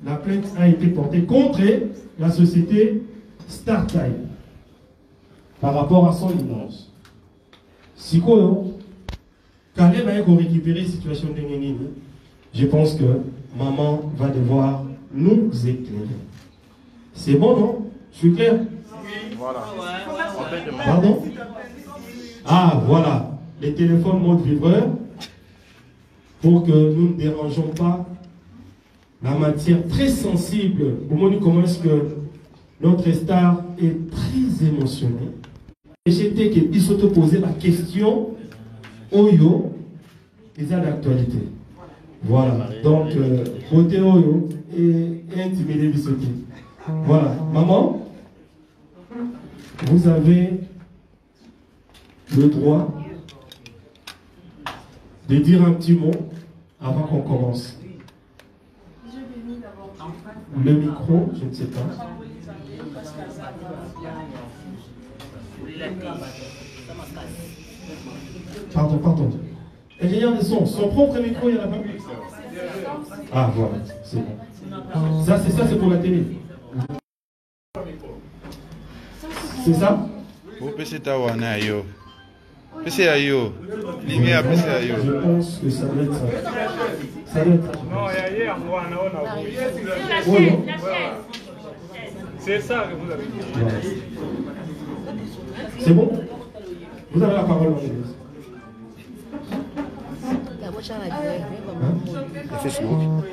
La plainte a été portée contre la société StarTime par rapport à son immense. Si Caleb a récupéré la situation de Nénine, je pense que maman va devoir nous éclairer. C'est bon, non? Je suis clair? Voilà. Pardon? Ah, voilà. Les téléphones mode vibreur pour que nous ne dérangeons pas la matière très sensible. Au moment comment est-ce que notre star est très émotionnée. Et j'étais qu'il se poser la question Oyo, et ça d'actualité. Voilà. Donc, côté Oyo et intimider Bissoté. Voilà. Maman, vous avez le droit de dire un petit mot avant qu'on commence. Le micro, je ne sais pas. Pardon. Ingénieur de son propre micro, il n'y en a pas. Ah, voilà, c'est bon. Ça, c'est pour la télé. C'est ça? Vous PC Tawana yo. PC ayo. Ligne à PC ayo. Je pense que ça doit être ça. Ça doit être ça. Non, il y a c'est ça que vous avez dit. Voilà. C'est bon? Vous avez la parole, Angélique.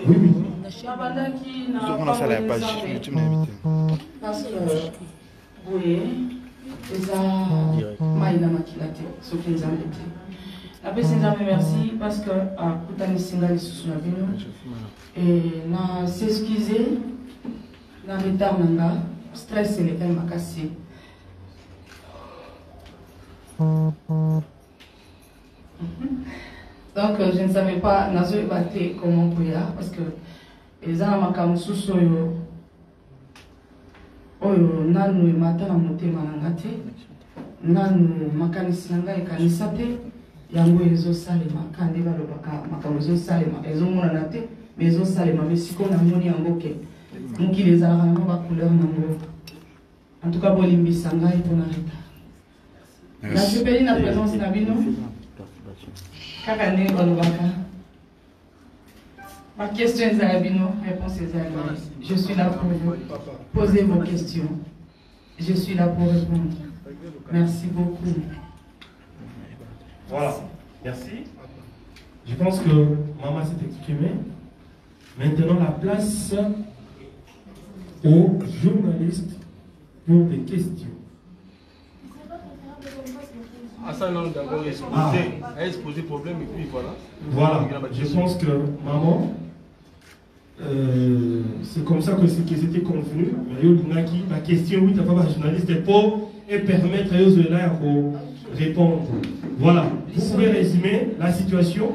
Oui. On a ça la page. Tu m'invites. Merci parce que et na s'excuser na retard nanga stress et les cas m'a cassé. Donc je ne savais pas nazo battre comment prier parce que les gens m'a sous soyo oyo nanu matana motema nangate nanu makanisi nanga ekanisa te yango ezosalema kandi balobaka makambo ezosalema ezomona te mais ezosalema mais siko namoni yango ke mokili ezalaka nango bacouleur nango en tout cas bolimbisa ngai mpona retard nasepeli na présence na bino kaka ndenge balobaka ma question ezala bino réponse ezala je suis là pour vous poser vos questions je suis là pour répondre. Merci beaucoup. Voilà, merci. Je pense que maman s'est exprimée. Maintenant, la place aux journalistes pour des questions. Hassan a d'abord exposé problème et puis voilà. Voilà, je pense que maman, c'est comme ça que c'était convenu. Mais la question, oui, tu n'as pas de journaliste pour et permettre aux autres de répondre. Voilà, vous pouvez résumer la situation.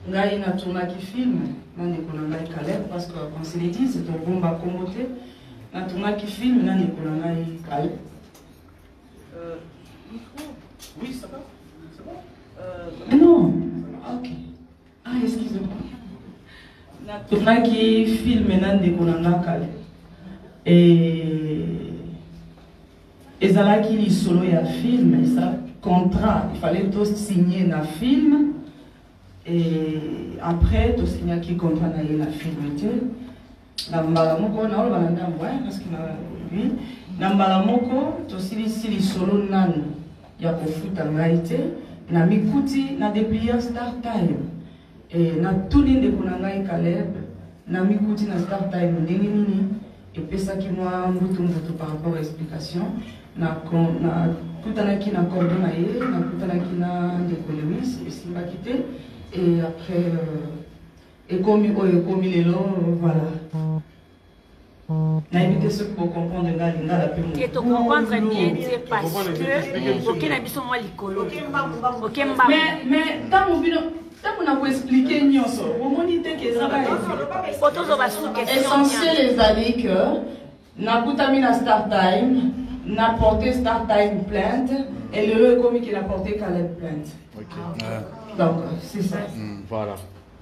Ngai na tourna qui filme nani kona ngai Caleb parce que on se dit c'est un bon bas commoté na tourna qui filme nani kona ngai Caleb oui ça va non ok ah excusez-moi na tourna qui filme nani kona ngai Caleb et ezala qui solo ya film ça contrat il fallait tous signer na film. Et après, tu signes qui contrat la film. Nambalamoko, na ole balanda mbwa parce que na lui, nambalamoko to sili solo nan ya kofuta ngaite na mikuti na depuis Star Time. Et na tulinde kuna ngai Caleb na mikuti na Star Time ndenge nini et pesa ki moi mbutu par rapport à explication na kutana ki na coordonner na kutana ki na ndekolomis et simba kité. Et après, et comme les longs, voilà. N'a évité ce pour comprendre la paix. Et te comprendre bien, c'est parce que aucun habit sont moi l'icolo. Mais tant qu'on a expliqué, au moment où que ça essentiel les années que n'a pas mis Star Time, n'a porté Star Time plainte, et le commis qui n'a porté Caleb plainte. Donc, c'est ça. Voilà.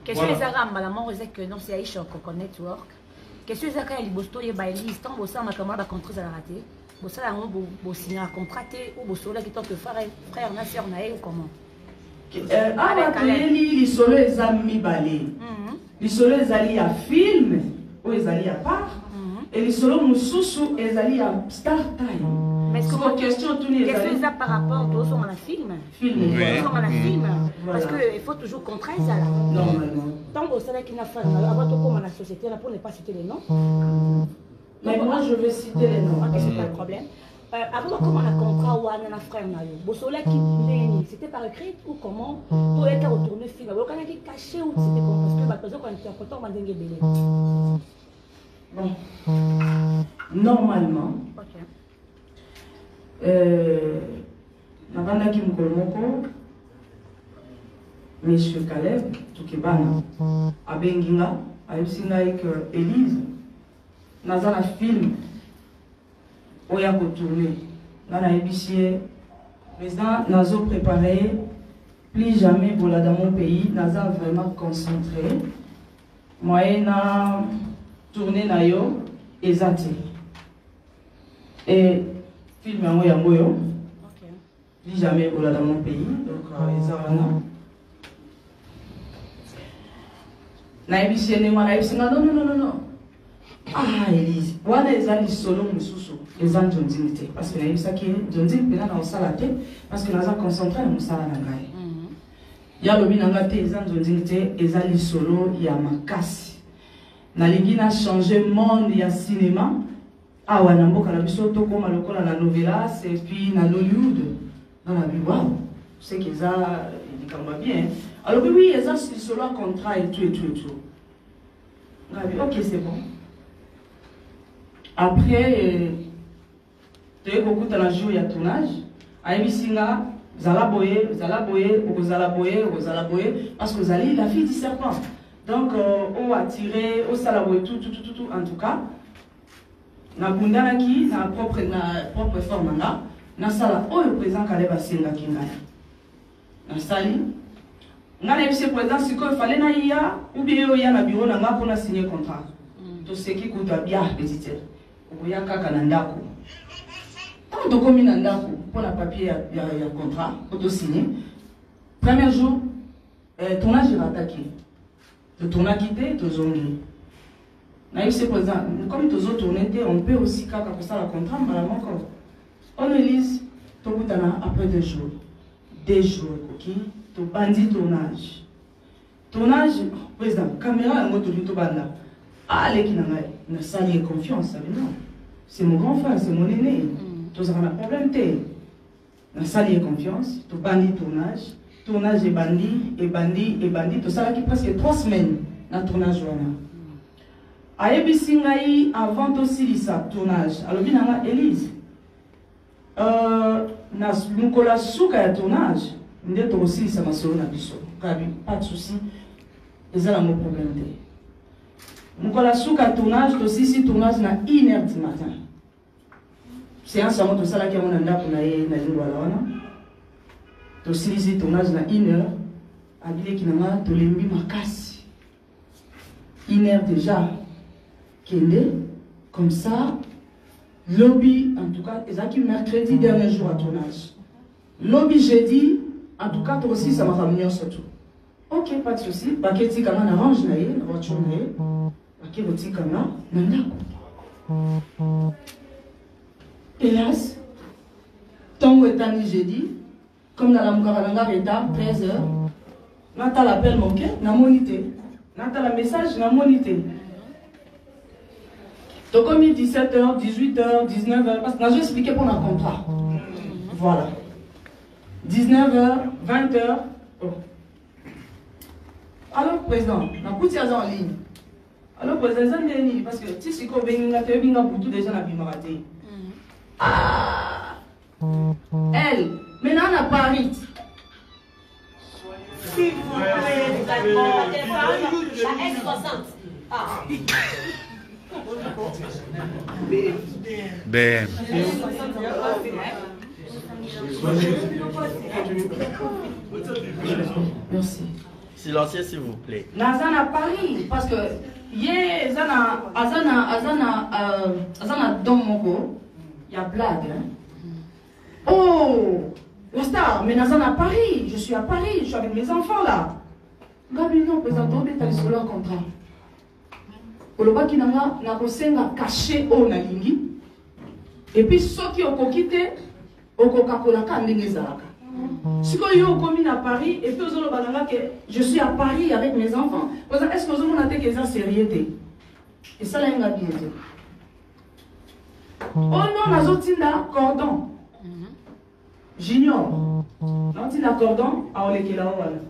Qu'est-ce que les Arabes, maman, que non, c'est Aïcha Coco Network. Qu'est-ce que les Arabes, les Bosto, les Baïlis, tant que ça, ma camarade a contre ça, la raté. Ça, là, on signe un contrat, ou Bosto, qui tente frère, ma soeur, ou comment? Les solos, les amis balés. Les solos, les alliés à film, ou les alliés à part. Et les solos, Moussoussou, les alliés à Star Time. Mais est-ce que question tournée ça par rapport aux gens dans le film? Parce qu'il faut toujours contraindre ça là. Normalement. Tant que ça qui n'a pas avant de comment la société là pour ne pas citer les noms. Mais moi je vais citer les noms. C'est pas le problème. Avant comment on a contrat ou on a frère Nayo. Bosola qui c'était par écrit ou comment pour être retourné film. On a qui caché ou c'était comme parce que quand on interprète on va dingue belé. Bon. Normalement. Nabandaki mokolo moko Monsieur Caleb Tukebana abenginga ayebisi ngai ke Élise naza na film oya kotourne nga nayebisi ye président nazo préparé plus jamais bolada mon pays naza vraiment concentré moyen na tourner na yo eza te et film yango yango yo plus jamais bolada mon pays donc eza wana naibisi ene mwana naibisi nga non ah Élise wana eza lisolo mosusu eza nzonzini te parce que naibisaki nzonzini mpena na osala te parce que naza concentré na mosala na ngai ya lobi na nga te eza nzonzini te eza lisolo ya makasi nalingi na changer monde ya cinéma awa na mboka na biso tokoma lokola na novelas et puis na Hollywood na bi wow c'est que ça likambo bien alors oui eza lisolo ya contrat et tout ok c'est bon après tu es beaucoup dans la jour ya tournage ayebisi nga zala boye parce que zali la fille du serpent donc on attiré au salaboye tout en tout cas na bundanaki na propre forme nga na sala oyo président Caleb asengaki ngai na sali nga na yebisi président sikoyo fallait na iya ou bien yo ya na bureau na nga mpona signer contrat to seki kuta bia petite okoya kaka na ndako tant tokomi na ndako mpona papier ya contrat po to signer premier jour tournage rataki tournaki te tozongi na yebisi président comme tozotourne te on peut aussi kaka kosala contrat mbala moko on Élise tokutana après 2 jours ekoki tobandi tournage président caméra yango toli tobanda aleki na ngai nasali ye confiance sabi non c'est mon grand frère c'est mon aîné tozala na problème te nasali ye confiance tobandi tournage ebandi tosalaki presque 3 semaines na tournage wana ayebisi ngai avant tosilisa tournage alobi na nga Élise na mokolo suka ya tournage nde tokosilisa masolo na biso kabi pas de souci eza nango problème te mokolo suka ya tournage tosilisi tournage na 1h du matin séance yango tosalaki yango na ndako na ye na lingwala wana tosilisi tournage na 1h abileki na nga tolembi makasi 1h déjà kende comme ça lobby en tout cas ezaki mercredi dernier jour à tournage lobby jeudi en tout cas toi aussi ça m'a ramené surtout ok pas de souci baketi kanga na range na ye na voiture na ye baketi kanga na ndako hélas tango etani jeudi comme na la mukaka na nga retard 13h nata l'appel manqué na monité nata la message na monité donc comme 17h, 18h, 19h, parce que je vais expliquer pour un contrat. Voilà. 19h, 20h. Oh. Alors, président, on a poussé en ligne. Alors, président, parce que si c'est qu'on a beaucoup de gens à Bimaraté. Ah! Elle, maintenant, on a Paris. S'il vous plaît, la S60. Ah! BM. Merci. Silencieux, s'il vous plaît. Nazana Paris, parce que hier, Azana Domoko, il y a blague. Hein? Oh, la star, mais Nazana Paris, je suis à Paris, je suis avec mes enfants là. Gabi, non, présentement, tu as sur leur contrat. Olobaki nanga na kosenga caché o na lingi. Et puis ceux qui ont quitté, au Coca-Cola, si yo commune à Paris, et puis je suis à Paris avec mes enfants, est-ce que vous avez que ça sérieux? Et ça, là, il y a bien. Oh non, na zotinda cordon. Junior. Zotinda cordon, à Olekela Wala.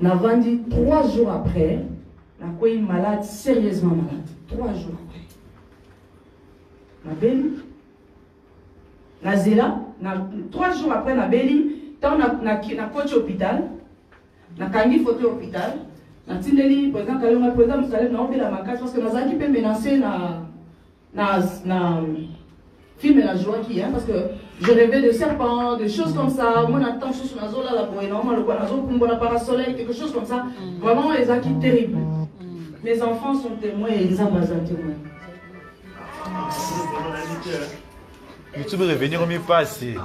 Na vendu 3 jours après, na quoi malade, sérieusement malade. 3 jours après. Na belle. Na zela, 3 jours après na beli, tant na coach hôpital, na kangi photo hôpital, na tindeli président Kalonga président Musalem na obela makasi parce que na zaki peut menacer na film la joie qui hein parce que je rêvais de serpents, de choses comme ça, moi n'attends sur na zola la pour énormément le na zo pour la parasoleil quelque chose comme ça, vraiment les acquis terribles. Mes enfants sont témoins et ils ont besoin de témoins. YouTube revenir au mieux passé.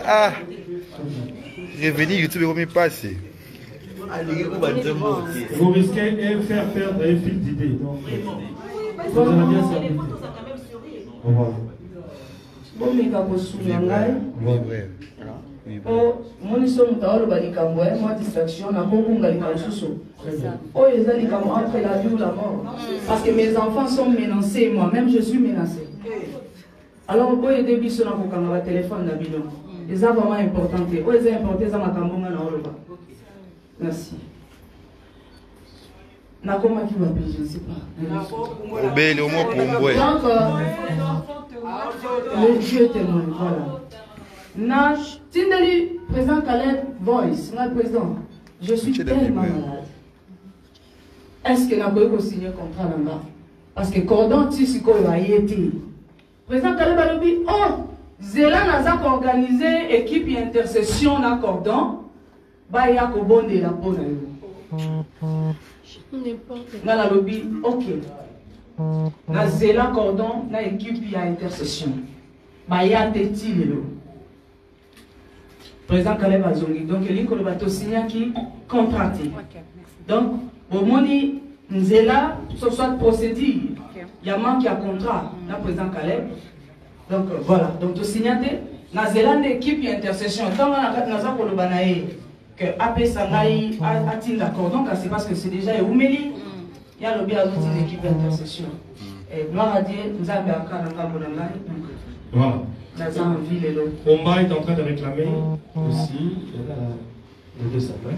Ah, revenir YouTube au mieux passé. Vous risquez de faire perdre un fil d'idées. Vous allez bien servir. Voilà. Bon, mais quand vous souvenez, Oh, mon son taolo balikambo, moi distraction, na beaucoup ngalikam suso. Oh, ils ont dit entre la vie ou la mort. Parce que mes enfants sont menacés, moi-même je suis menacé. Alors, oh, ils début sur la téléphone d'Abidon. Ils sont vraiment importants. Oh, ils ont importé ça ma cambonga na oloba. Merci. Na comment qui va payer, je ne sais pas. Obéi au mot pour moi. Donc, le Dieu témoigne, voilà. Nash, Tindeli, président Caleb Voice, mon président, je suis tellement malade. Est-ce que nous pouvons signer un contrat là-bas? Parce que Cordon Tissiko a été. Président Caleb a dit, oh, Zélan a organisé équipe intercession dans Cordon, bah il y a qu'au bon de la peau. Dans la lobby, ok. Dans Zélan Cordon, dans équipe intercession, bah il y a des tirs. Président Caleb Azongi. Donc, il y a un bateau signé qui contracté. Donc, au moment où nous sommes là, soit procédure, il y a un manque à contrat, le président Caleb. Donc, voilà. Donc, tu signes, nous avons une équipe d'intercession. Tant qu'on a que AP Sangaï a été d'accord. Donc, c'est parce que c'est déjà Oumeli. Il y a une équipe d'intercession. Et gloire à Dieu, nous avons un cas dans le Voilà. Omba est en train de réclamer aussi le deux sapins.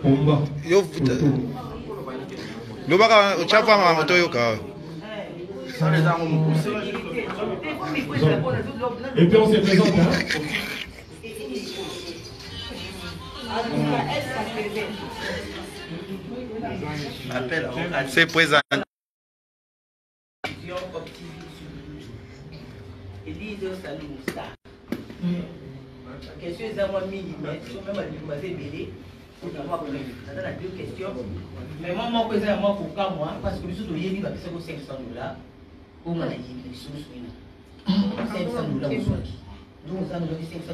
Omba. Et puis on se présente hein. C'est présent. Question est à moi minime, même à l'humanité, on a deux questions. Mais moi, je suis moi pour moi, parce que nous sommes liés à 500 $. On a dit que nous sommes 500 $. Nous avons donné 500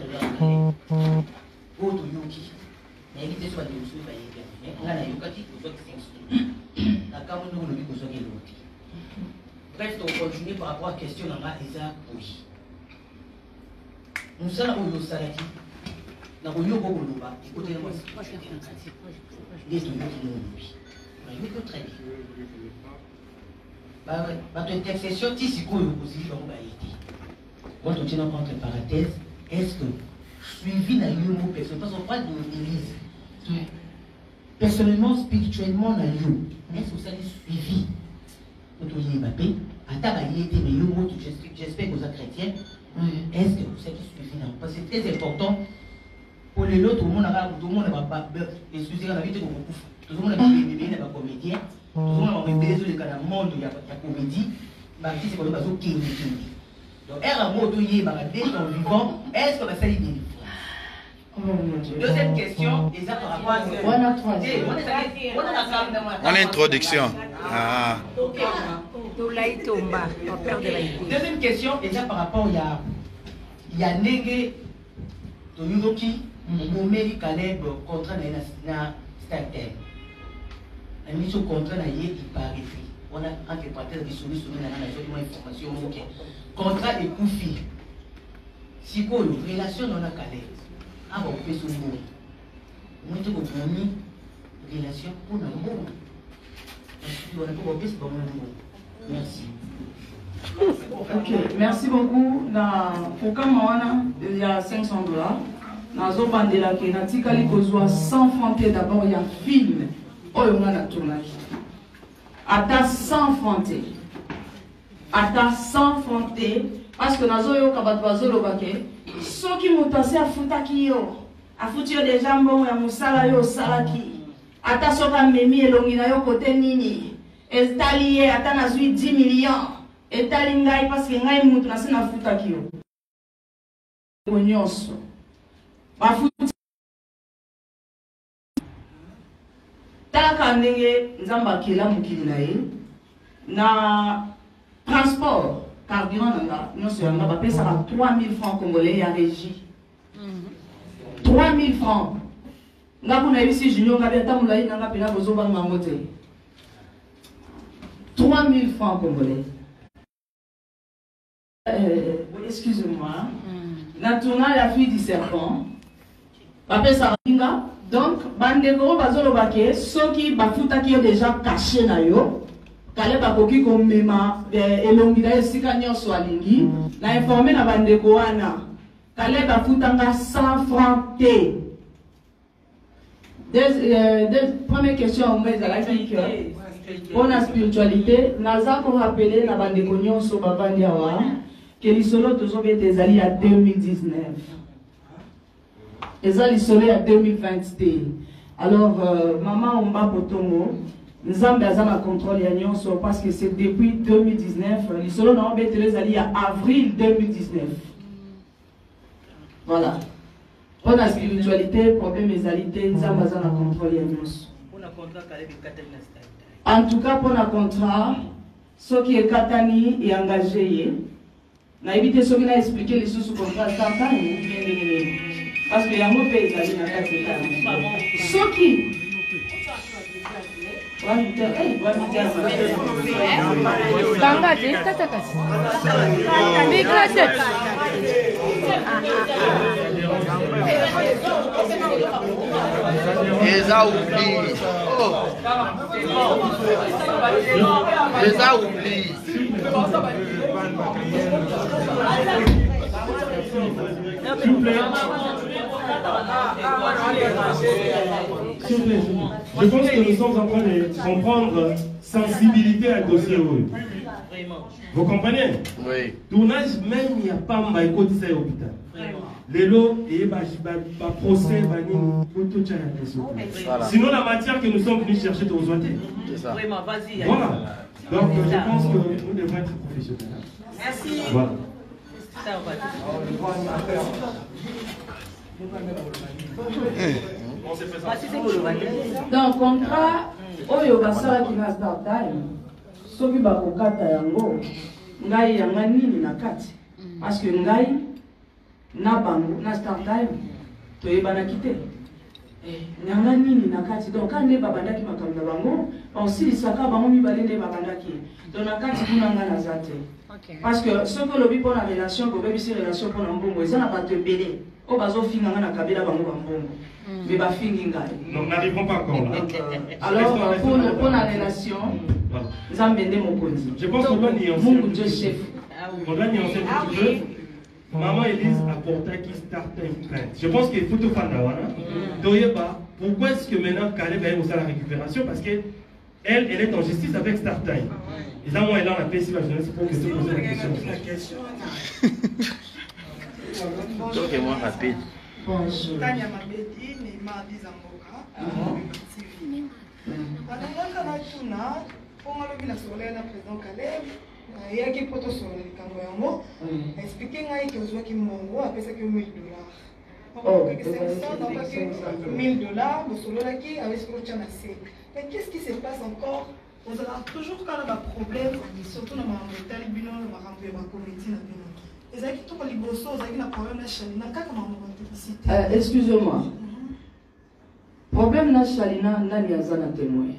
$. Autre Yoki. Mais il était soit de nous mais on a la Yokati pour 500 $. La Cameroun, nous avons dit que nous sommes bref, on continue par rapport à la question de Isa oui. Nous sommes au Salati. Nous avons eu beaucoup de choses. Écoutez-moi. Les deux qui nous ont très bien. Votre intercession, si c'est quoi le positif, on va aider. Moi, je tiens entre parenthèses. Est-ce que suivi n'a eu un mot personnel? Parce qu'on parle de l'église. Personnellement, spirituellement, n'a eu. Est-ce que ça dit suivi? J'espère que vous êtes chrétien. Est-ce que vous êtes suivi? Parce que c'est très important pour les autres. Tout le monde n'a pas excusez la vie de tout le monde n'a pas bébé, n'a pas comédien. On rebelle sur le monde, il y a comédie, c'est comme ça, donc elle a mot de y vivant, est-ce que ça y est? Deuxième question, et ça par rapport à On a introduction. Ah. Deuxième question, et ça par rapport il y a Nege Toyudoki, Momeli Caleb, contrat na Startel. La mission contrat na yé, il paraît. On a un interpréteur de solution dans la information. Contrat et Koufi. Si quoi, relation dans la Caleb. Ah bon, on peut se mourir. Moi, je vais relation pour le monde. Merci. Ok, merci beaucoup. Pour Kamana, il y a $500. Dans le bandela qui n'a tikali kozwa 100 francs d'abord il y a un film. Oh, il y a un tournage. Ata 100 francs. Ata 100 francs parce que nazo yo kabatwazo lobake. Soki mutase afutaki yo. Afuti yo déjà mbongo ya musala yo salaki. Ata soka memi elongi na yo kote nini. Estali ye ata nazui 10 millions. Etali ngai parce que ngai mutu na sina futaki yo. Nyonso. Bafuti taka ndenge nzamba kila mukili na ye na transport carburant nanga nyonso yanga bapesaka 3000 francs congolais ya régie. 3000 francs nga kuna yebisi junior nga biata mulai nanga pena kozobanga ngote 3000 francs congolais. Excusez-moi. Na tourna la fille du serpent. Bapesa ringa. Donc, bandeko bazolo bake, soki bafutaki yo déjà caché na yo, kale bakoki komema elongi na esika nyonso alingi, na informé na bandeko wana, kale bafutanga 100 francs te. Première question, on met à la pour la spiritualité, naza ko rappeler na bandeko nyonso babandi awa, que l'isolo tozobe tezali à 2019. Les alliés à 2021. Alors, maman Omba Potongo, nous avons besoin de contrôle parce que c'est depuis 2019. Les solos n'ont pas été les alliés à avril 2019. Voilà. Pour la spiritualité, problème des alliés, nous avons besoin de contrôle. En tout cas, pour le contrat, ce qui est Katani et engagé, on a évité ce qu'il a expliqué les sous contrat. Parce que y a un mot pays à ce qui S'il vous plaît. Je pense que nous sommes en train de comprendre sensibilité à dossier. Vous comprenez? Oui. Tournage même, il n'y a pas de côté de l'hôpital. Les lots et procès, sinon la matière que nous sommes venus chercher aux autres. C'est ça. Vraiment, vas-y. Voilà. Donc je pense que nous devons être professionnels. Merci. Voilà. Donc, contrat, oyo basala qui na start time, soki bakokata yango, ngai yanga nini na kati. Parce que ngai, na bango, na start time, toyebana kite. Yanga nini na kati. Donc, quand ne babandaki makambo na bango, aussi lisaka bango mibale ne babandaki. Donc, na kati kuna nga na zate. Parce que ce que l'objet pour la relation, pour une relation pour l'embongo, ils n'ont pas te béné. Au bazo finga na kabila bango bambongo. Mais ba fingi ngai. Non, n'arrivons pas encore là. Alors pour la relation, nous avons mené mon conduit. Je pense qu'on doit nuancer un petit peu. On doit nuancer un petit peu. Maman Elise a porté qui start time print. Je pense qu'il faut tout faire là. Pourquoi est-ce que maintenant Caleb va aussi à la récupération? Parce que elle est en justice avec Start Time. Et là, moi, elle a la paix sur la jeunesse pour que tu poses la question. Donc, moi, rapide. Bonjour. Balingaka na tuna, pour moi le bilan na président Caleb, il y a qui poto sur le Kangoyango, expliquer ngai que soit qui mongo après ça que $1000. Donc que c'est ça dans pas que $1000, le solo là qui avec ce que tu as assez. Mais qu'est-ce qui se passe encore? On a toujours quand on a un problème, surtout dans ma talibino, ma rampe, ma communauté na bino. Et ça qui tout les bossos, ça qui na problème na chalina, comment on va excusez-moi. Problème na chalina nani azana témoin.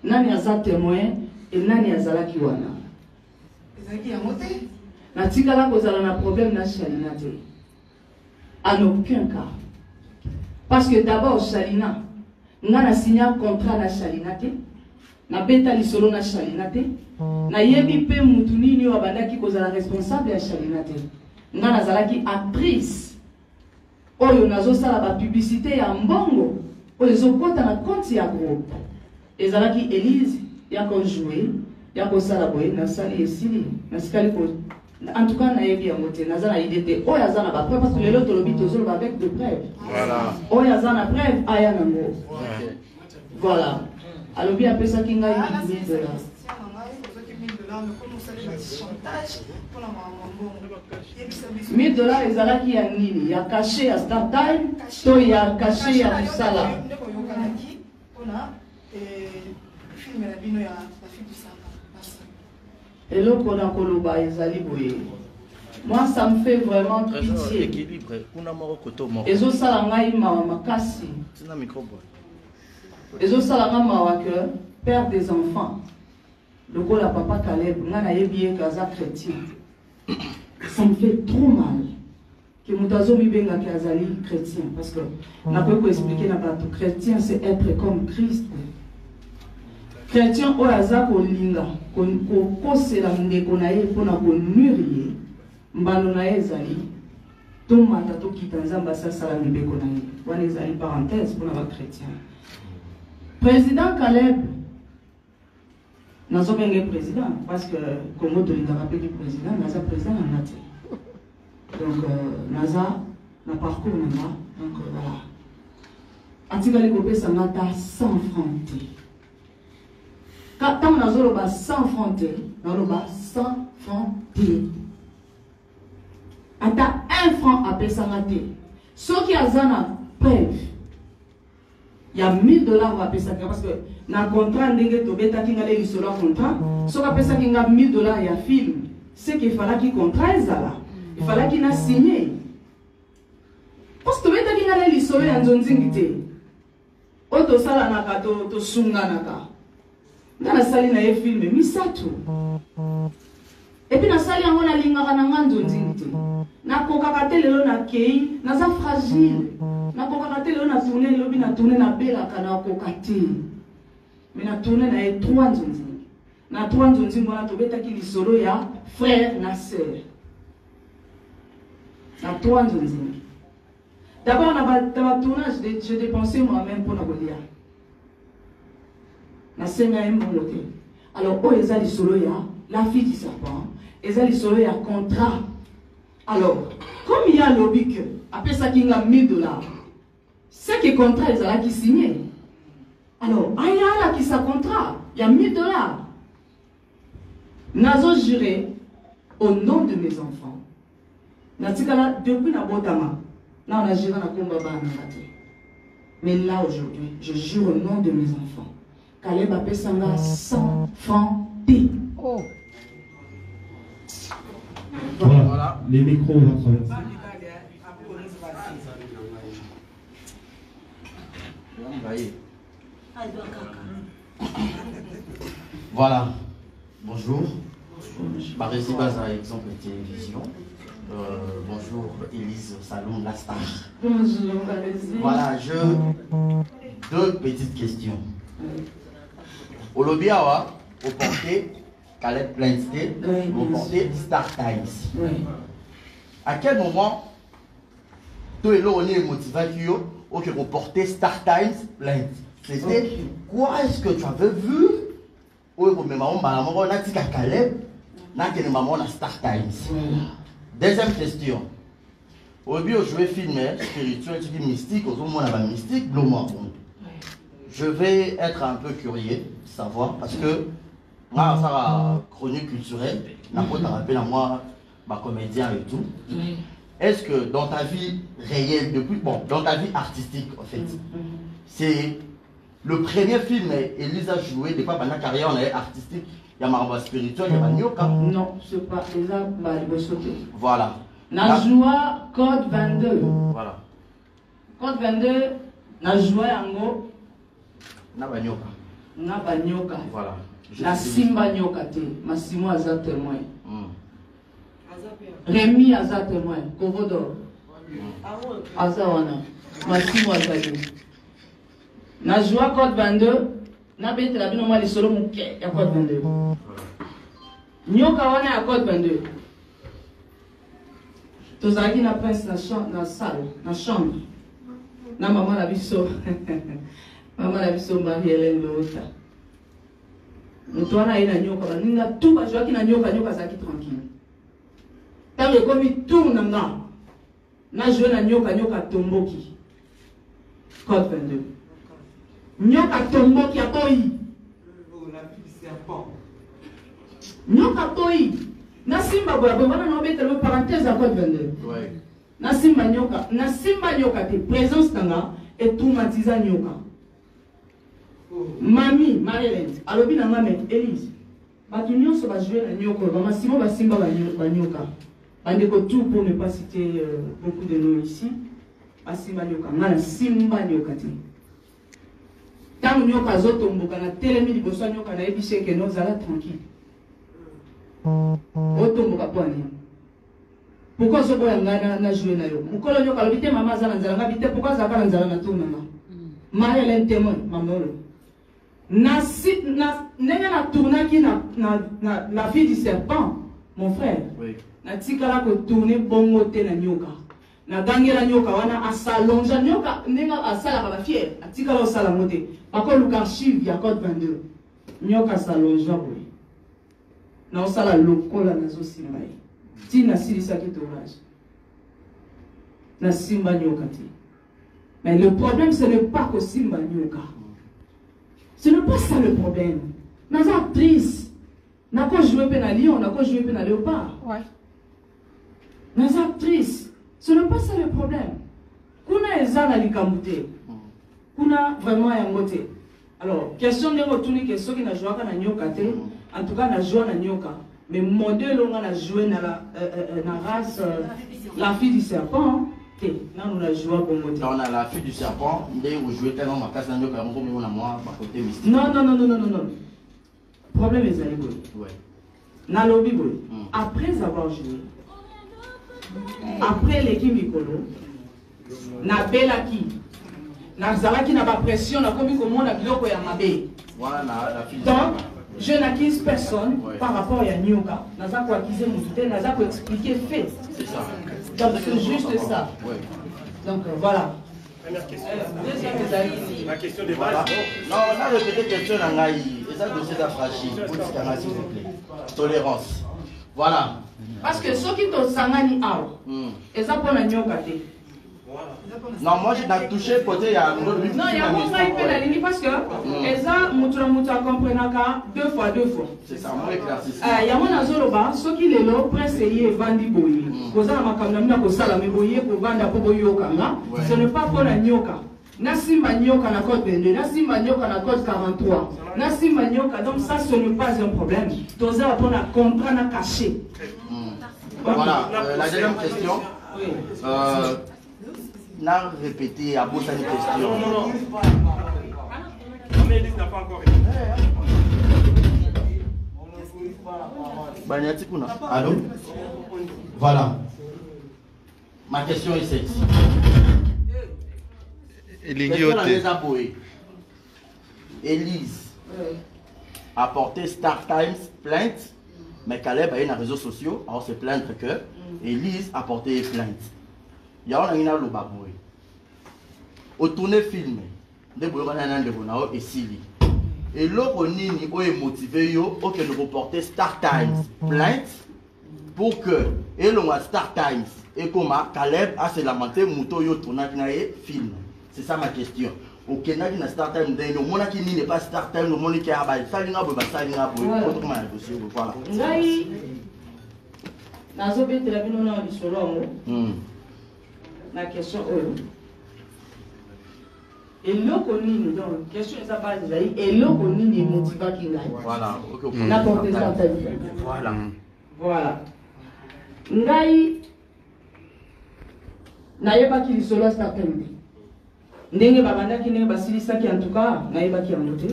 Nani aza témoin et nani azala ki wana. Ezaki ya moté. Na tikala kozala na problème na chalina te. En aucun cas. Parce que d'abord chalina na signé un contrat na chalina te. Na beta li solo na chalina te. Na yebi pe mutu nini wa bandaki kozala responsable ya chalina te. Nga nazalaki actrice. Oyo nazo sala ba publicité ya mbongo. Oyo zokota na compte ya groupe. Ezalaki Elise ya ko jouer, ya ko sala boye na sali esili. Na sikali ko en tout cas na yebi ya moté nazala idée te. Oyo azana ba preuve parce que lelo tolobi tozolo ba avec de preuves. Voilà. Oyo azana preuve aya nango. Voilà. Alors bien après ça kinga $1000. $1000 ezalaki ya nini? Ya caché ya Star Time, to ya caché ya Musala. Eloko na koloba ezali boye. Moi ça me fait vraiment pitié. Ezo sala ngai mawa makasi. Ezo sala ngai mawa que père des enfants. Le gars la papa Caleb, ngana yebiye kaza chrétien. Ça me fait trop mal que mutazo mi benga ki azali chrétien parce que n'a pas pu expliquer na bato chrétien c'est être comme Christ. Chrétien o aza ko linga ko kosela ndeko na ye pona ko nuire mbalo na ye ezali to mata to kita nzamba sala mbeko na ye wana ezali parenthèse pona ba chrétien. Président Caleb nazo benga président parce que Congo de linga rappelé président naza président na nati. Donc naza na parcours nanga donc voilà. Antika le kopé ça ngata 100 francs. Quand on a 100 francs, on a 100 francs. Ata 1 franc à payer. Ce qui a zana preuve, il y a $1000 à payer parce que dans le contrat, il y a un contrat. Ce qui a payé $1000 il y a film. C'est qu'il fallait qu'il contrat il fallait qu'il a signé. Parce que tu veux qu'il y a un solo en zone zingité. Auto sala naka to sunga naka. Na sali na ye film misatu. Et puis na sali yango na linga kana ngando nzingite. Na kokaka lelo na kei, na za fragile. Na kokaka lelo na tourner lobi na tourner na bela kana kokati. Mais na tourner na ye 3 nzonzi. Na 3 nzonzi ngona to beta ki lisolo ya frère na sœur. Na 3 nzonzi. D'abord dans ma tournage, j'ai dépensé moi-même pour la Golia. Na senga mbolote. Alors oh ezali solo ya la fille du serpent, ezali solo ya contrat. Alors comme il y a lobby que après ça kinga $1000, c'est que contrat ezala qui signé. Alors aya la qui sa contrat, il y a $1000. Nazo juré au nom de mes enfants. Natikala depuis na botama. Là on a juré na komba bana. Mais là aujourd'hui, je jure au nom de mes enfants. Caleb a payé 100 francs. Oh. Voilà, les micros vont traverser. Voilà, bonjour. Par ici, par exemple, télévision. Bonjour, Elise Salon, la star. Bonjour, voilà, deux petites questions. Au lobby, au porté Caleb Plainstead, au porté Star Times. Oui. À quel moment, toi et là, on est motivé au porté Star Times Plainstead? C'était quoi est-ce que tu avais vu? Oui, mais maman, on a dit qu'à Caleb, on a dit maman à Star Times. Deuxième question. Au début, je jouais film spirituel, tu dis mystique, au moins on a mystique, bleu. je vais être un peu curieux de savoir, parce que moi, ça va chronique culturelle, n'importe rappel à moi, ma comédien et tout. Est-ce que dans ta vie réelle, depuis, bon, dans ta vie artistique, en fait, c'est le premier film Elise a joué, depuis pendant la carrière on est artistique, il y a Maramba spirituel, il y a Nyoka. Non, c'est pas Elisa Balibosote. Voilà. Najua Code 22. Voilà. Code 22, Najua Yango. Nyoka. Nyoka. Voilà. La Simba Nyoka te, Massimo Aza témoin. Rémi Aza témoin, Kovodor. Aza wana, Massimo Aza témoin. Najua Code 22, Nabete la bino mali solo muke ya Code 22. Nyoka wana ya Code 22. Tozaki na prince na salle, na chambre. Na maman la biso. Maman la biso Marie-Hélène Lota. Mutwana ina nyoka ninga tout ba joaki na nyoka zaki tranquille. Tango komi tout nanga. Na joué na nyoka tomboki. Code 22. Nyoka tomboki atoi. Nyoka toi. Na simba boya wana na obete le parenthèse à Code 22. Ouais. Na simba nyoka te présence nanga et traumatiser nyoka. Mami, Marie-Hélène, alobi na ngame Elise. Batu nyonso ba jouer na nyoka, ba Massimo ba simba ba nyoka. Bandeko tout pour ne pas citer beaucoup de noms ici. Ba simba nyoka, ngana simba nyoka te. Tant nyoka zotomboka na telemi liboso nyoka na ebishe ke no zala tranquille. Otomboka pwani. Pourquoi ce boya ngana na jouer na yo? Mukolo nyoka alobi te mama zala nzala ngabite pourquoi zaka na nzala na tourna nga? Marie-Hélène témoin mamolo. Na tournaki la fille du serpent, mon frère. Oui. Na tikala ko tourner bongo te na nyoka. Na gangela nyoka wana asalonja nyoka nenga asala ba fier. Na tikala osala mote. Bako luka archive ya Code 22. Nyoka salonja boy. Na osala lokola na zo simba. Ti na silisa ki tournage. Na simba nyoka ti. Mais le problème ce n'est pas que simba nyoka. Ce n'est pas ça le problème. Nous sommes actrices. Nous avons joué à Lion, nous avons joué à Léopard. Ouais. Nous sommes actrices. Ce n'est pas ça le problème. Kuna ezana likamute. Kuna vraiment un moté. Alors, question de retourner question qui n'a joué à Nyoka. En tout cas, n'a joué à Nyoka. Mais modèle on a joué dans la race la fille du serpent. Non, on a joué on a la fille du serpent, mais vous jouez tellement ma casse d'agneau comme on a moi, ma côté mystique. Non. Problème est allé. Ouais. Dans le Bible, après avoir joué, après l'équipe Mikolo, na belaki, na zalaki na ba pression, na komi komo na biloko ya mabe. Voilà la fille. Donc, je n'accuse personne par rapport à Nyoka. Naza ko accuser Moutouté, naza ko expliquer fait. C'est ça. Donc c'est juste ça. Ouais. Donc voilà. Première question. La question des balles. Non, on a répété question dans Ngaï. Et ça, dossier d'afrachi. S'il vous plaît. Tolérance. Voilà. Parce que ceux qui t'ont sangani out, et ça pour la Nyoka. Non, moi je n'ai touché côté il y a un autre. Non, il y a un autre qui fait la ligne parce que Eza Moutra comprenaka deux fois. C'est ça, moi éclaircissement. Il y a un azoloba, ceux qui les l'ont presque vendu boyi. Koza makamna ko sala me boyi ko vanda po boyoka nga. Ce n'est pas pour la nyoka. Na simba nyoka na code 22, na simba nyoka na code 43. Na simba nyoka, donc ça ce n'est pas un problème. Toza pour la contrat na caché. Voilà, la deuxième question. N'a répété à bout de question. Non. Mais Elise n'a pas encore répondu. Allô? Voilà. Ma question est celle-ci. Elise a porté Star Times plainte, mais Caleb a eu les réseaux sociaux, alors c'est plaindre que Elise a porté plainte. Il y a un lobaboué. Au tourner film, de et Sili. Et l'autre nini est motivé yo que nous reporter Star Times plainte pour que et l'on a Star Times et comment Caleb a se lamenté muto yo tourner film. C'est ça ma question. okendaki na start time ndenge omonaki nini pas start time omonaki ya basalinga boye basalinga boye otokoma na dossier boye voilà ngai nazobetela bino na lisolo yango na question oyo eloko nini donc question eza base ezali eloko nini emotivaki ngai voilà na porte start time voilà ngai nayebaki lisolo ya start time ndenge babandaki ndenge basilisaki en tout cas nayebaki yango te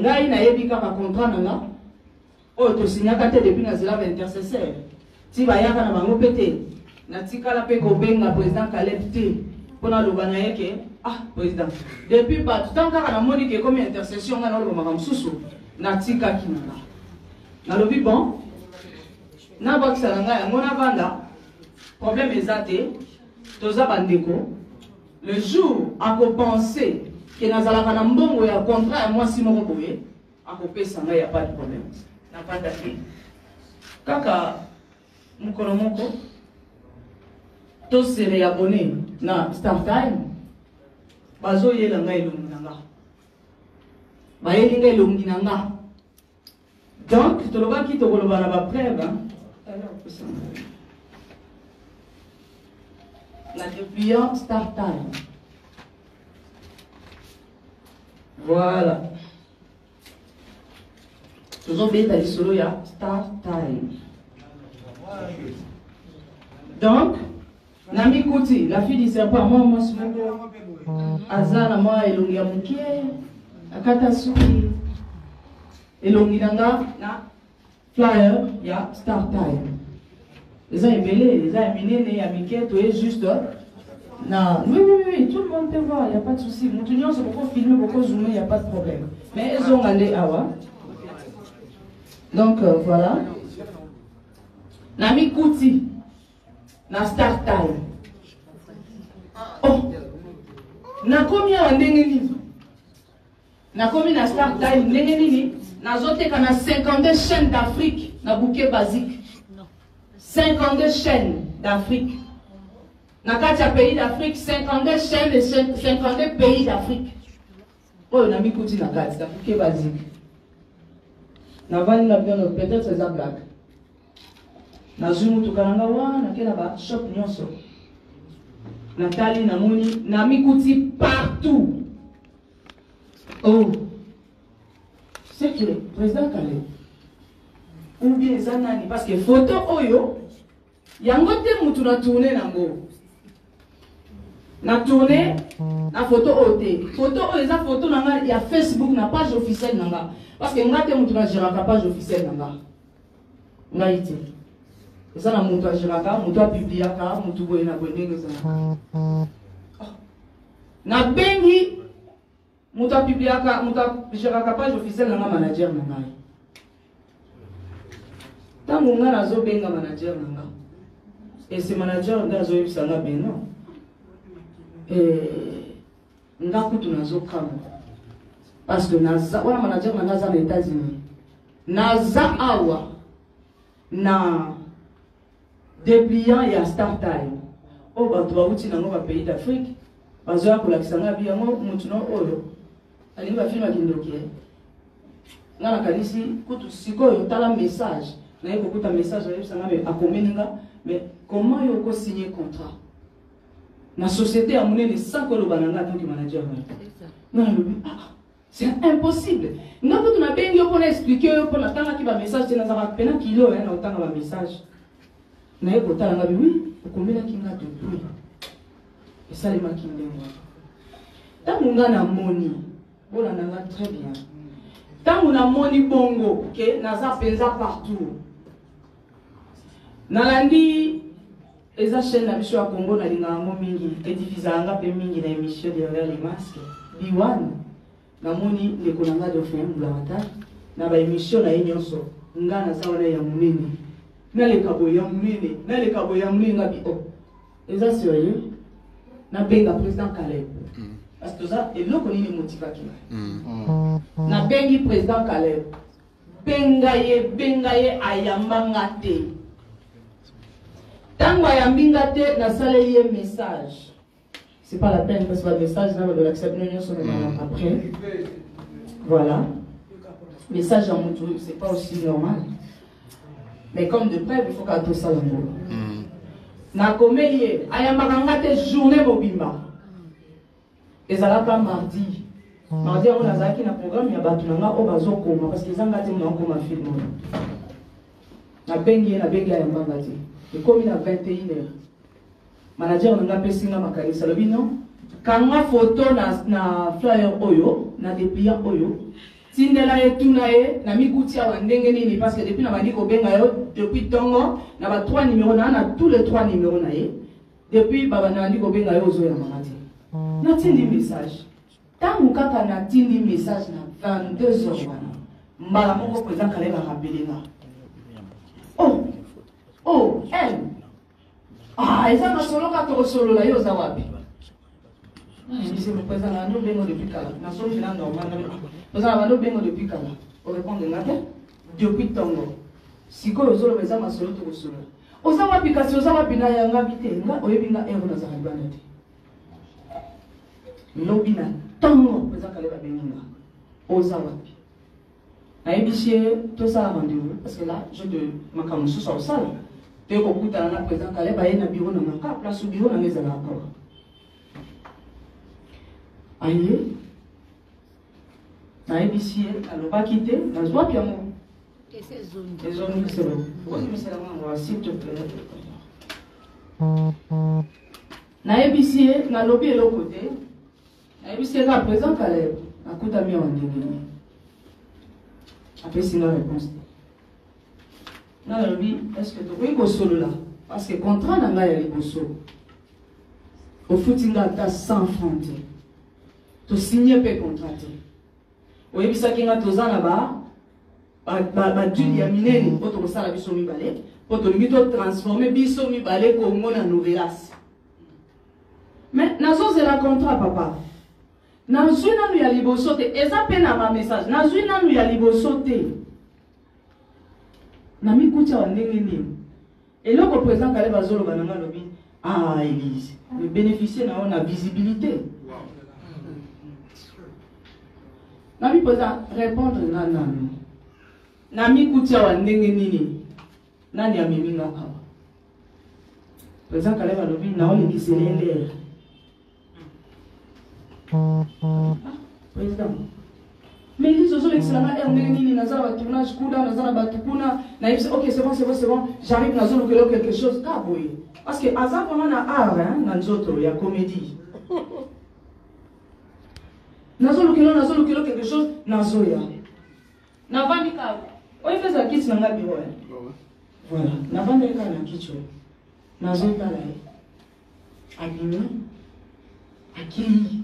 ngai nayebi kaka contrat nanga oyo tosignaka te depuis nazela baintercesseur ti bayaka na bango mpe te natikala mpe kobenga président Caleb te mpona loba na ye ke président depuis bato ntango kaka namoni ke komi intercession ngai naloba makambo mosusu natikaki nanga nalobi bon nabakisa na ngai yango navanda problème eza te toza bandeko le jour akopense ke nazalaka na mbongo ya contrat ya mwasi moko boye akopesa ngai ya pas de problème napanda te kaka mokolo moko tosere abone na StarTime bazoyela ngai elongi na nga bayeli ngai elongi na nga donc tolobaki tokoloba na bapreuve na dépliant StarTime. Voilà. Nous avons bien les solo ya StarTime. Donc, Nami Kouti, la fille du serpent, moi, Azana, moi, Elongi Amukie, Akatasuki, Elongi Nanga, na flyer, ya StarTime. Les gens ébélés, les gens éminés, Amike, tu es juste. Non, oui, tout le monde te voit, il n'y a pas de souci. Nous tenions c'est beaucoup filmer, beaucoup zoomer, il n'y a pas de problème. Mais ils ont allé à Awa. Donc voilà. Nami Kouti, na StarTime. Oh, na combien en dengeni? Na combien na StarTime dengeni? Na zote kana 52 chaînes d'Afrique, na bouquet basique. 52 chaînes d'Afrique. Dans 4 pays d'Afrique, 52 chaînes et 52 pays d'Afrique. Oh, on a mis Kouti dans 4, c'est basique. Peut-être c'est ça blague. Na Zoom to Karangawa, na Kenaba, shop nyonso. Nathalie Namoni, na mis Kouti partout. Oh, c'est que le président Caleb. Ou bien Zanani, parce que photo oyo, yango te mutu na tourner nango. Na tourner na photo ote. Photo oyo eza photo nanga ya Facebook na page officielle nanga. Parce que nga te mutu na géraka page officielle nanga. Nga ite. Eza na mutu a géraka, mutu a publiaka, mutu boye na bondenge za. Na bengi mutu a publiaka, mutu a géraka page officielle nanga manager nanga. Tango nga nazo benga manager nanga. Et ce manager nga nazo yebisa nga ben non. Nga kutu nazo kama. Parce que naza wana manager nanga za na États-Unis. Naza awa na dépliant ya StarTime. O bato bauti nango ba pays d'Afrique. Bazo ya kolakisa nga bi yango mutu no oyo. Ali ba filma kindoki. Nga na kanisi kutu sikoyo tala message. Na yeko kuta message ya yebisa nga me akomeninga. Mais comment il faut signer contrat? La société a mené sans que le banana tant que manager. Non, c'est impossible. Nous avons bien pour expliquer pour la temps qui va message c'est dans un peine kilo hein autant va message. Na yeko tala oui, combien qui nga de bruit. Et ça les maquins de moi. Tant on a moni, on a très bien. Tant on a moni bongo, que naza penza partout. Nalandi eza chaîne na biso ya Congo na linga ngo mingi edifizanga pe mingi na émission derrière les masques biwan namoni ndeko nanga de FM blata na ba émission na nyonso nga na sawa na ya munene na le kabo ya munene nga bi o eza sérieux na benga président Caleb parce que ça eloko nini motivaki na bengi président Caleb benga ye ayambanga te. Tango ya mbinga te na sale ye message. c'est pas la peine parce que le message là, de l'acceptation sur après. Voilà. Message en moto, c'est pas aussi normal. Mais comme de près, il faut qu'à tout ça l'amour. Na comédie, ayamaka te journée mobimba. Et ça là pas mardi. Mardi on a zaki na programme ya batu na nga o bazokoma parce que zanga te na koma film. Na bengi ya mbanga te. Et comme il a 21h. Manager nga pesinga makanisa lobi non. Kanga photo na flyer oyo, na dépliant oyo. Tindela etuna e na mikutia wa ndenge nini parce que depuis na bandi ko benga yo depuis tongo na ba 3 numéros na tous les 3 numéros na ye depuis baba na bandi ko benga yo zo ya mamati na tindi message tangu kaka na tindi message na 22h wana mbala moko président kale ba rappeler oh elle eza masolo ka to solo la yo za wapi je me présente à nous depuis Kala. Nous sommes finants normal. Nous avons bengo depuis Kala. On répond de nada depuis Tongo. Si quoi aux autres maisons masolo to solo. Ozawa pikasi ozawa bina yanga bite nga oyebinga ero na zakabana te. Lobina Tongo présent Kala ba benga. Ozawa. Na ebisie tout ça rendez-vous parce que là je te makamusu sur salle. Te ko kuta na présent Kala ba na bureau na ka place au bureau na meza na encore. Aïe, na ABC, alors pas quitter, na joie puis amour. Et ces zones. Les zones, c'est bon. Pourquoi tu me sais la main, s'il te plaît. Na ABC, na lobby et l'autre côté. Na ABC, là, présent, Caleb, à coup d'amis en déni. Après, c'est la réponse. Na lobby, est-ce que tu peux go solo là? Parce que contrat n'a pas y solo. Au footing, t'as 100 francs. Tu signes pas contrat. Oui, ça qui est tous en là-bas, dû ya minene, pour te faire la biso mi balé, pour te transformer biso mi balé comme on a novelas. Mais nazo c'est la contrat papa. Nazo na nous ya liboso te, eza pe na ma message. Nazo na nous ya liboso te. Na mi kucha wa ndenge ni. Et là, le président Kale bazolo bananga lobi, ah Élise, le bénéficiaire na on a visibilité. Nami posa répondre nanani. Nami kutia wa ndenge nini. Nani amiminga awa. Président Kale balobi na on qui c'est l'air. Président. Mais ils sont excellents et ndenge nini nazala ba tournage kuda nazala ba tukuna na OK c'est bon j'arrive na zone quelque chose ka boy. Parce que azar vraiment na art hein na nzoto ya comédie. Nazo lukilo quelque chose nazo ya. Na vandi ka. Oyi feza kiti na ngabi ho. Voilà, na vandi ka na kicho. Nazo ka la. Abimi. Akili.